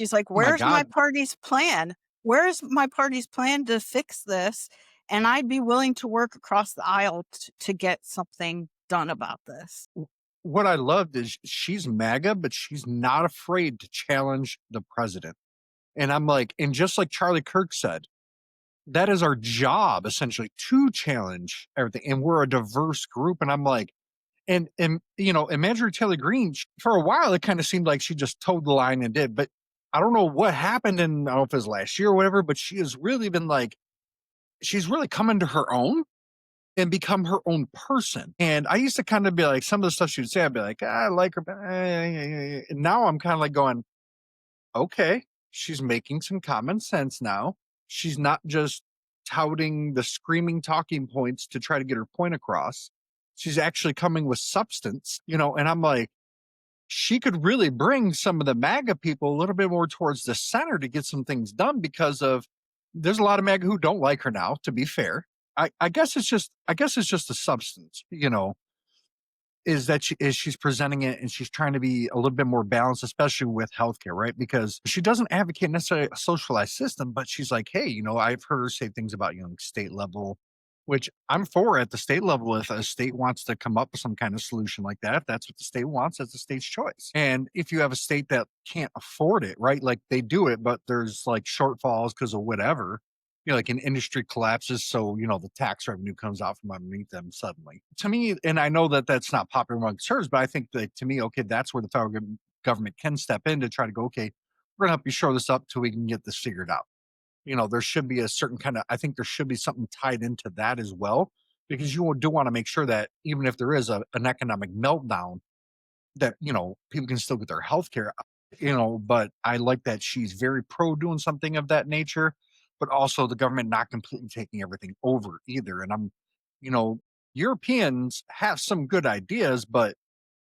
She's like, Oh my where's my God. party's plan? Where's my party's plan to fix this? And I'd be willing to work across the aisle to get something done about this. What I loved is she's MAGA, but she's not afraid to challenge the president. And I'm like, and just like Charlie Kirk said, that is our job essentially to challenge everything. And we're a diverse group. And I'm like, and Marjorie Taylor Greene, for a while, it kind of seemed like she just towed the line and did. But I don't know what happened in, I don't know if it was last year or whatever, but she has really been like, she's really come into her own and become her own person. And I used to kind of be like, some of the stuff she would say, I'd be like, I like her. But and now I'm kind of like going, okay, she's making some common sense now. She's not just touting the screaming talking points to try to get her point across. She's actually coming with substance, and I'm like, she could really bring some of the MAGA people a little bit more towards the center to get some things done because of there's a lot of MAGA who don't like her now, to be fair. I guess it's just the substance, is that she's presenting it and she's trying to be a little bit more balanced, especially with healthcare, right? Because she doesn't advocate necessarily a socialized system, but she's like, hey, I've heard her say things about, state level, which I'm for at the state level. If a state wants to come up with some kind of solution like that, if that's what the state wants, that's the state's choice. And if you have a state that can't afford it, right? Like they do it, but there's like shortfalls because of whatever, like an industry collapses. So, the tax revenue comes out from underneath them suddenly. To me, and I know that that's not popular among conservatives, but I think that to me, okay, that's where the federal government can step in to try to go, okay, we're going to help you shore this up till we can get this figured out. There should be a certain I think there should be something tied into that as well, because you do want to make sure that even if there is an economic meltdown, that, people can still get their health care, but I like that she's very pro doing something of that nature, but also the government not completely taking everything over either. And you know, Europeans have some good ideas, but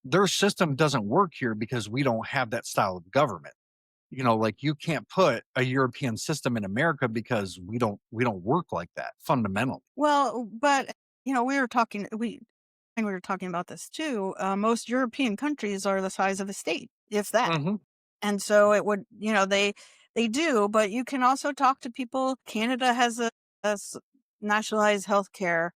their system doesn't work here because we don't have that style of government. Like you can't put a European system in America because we don't work like that fundamentally. Well, but we were talking about this too. Most European countries are the size of a state, if that. Hmm. And so it would, they do, but you can also talk to people. Canada has nationalized healthcare,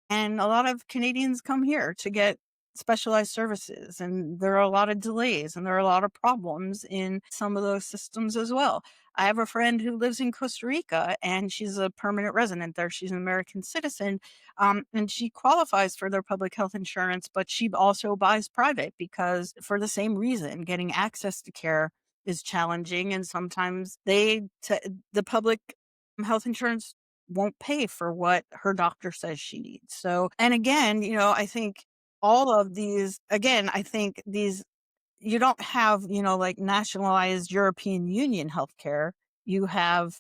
and a lot of Canadians come here to get specialized services, and there are a lot of delays and there are a lot of problems in some of those systems as well. I have a friend who lives in Costa Rica and she's a permanent resident there. She's an American citizen, and she qualifies for their public health insurance, but she also buys private because for the same reason, getting access to care is challenging. And sometimes the public health insurance won't pay for what her doctor says she needs. So, and again, I think all of these, again, I think these, you don't have, like nationalized European Union healthcare. You have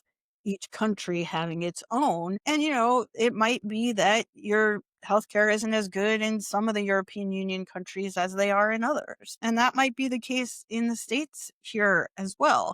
each country having its own. And, it might be that your healthcare isn't as good in some of the European Union countries as they are in others. And that might be the case in the States here as well.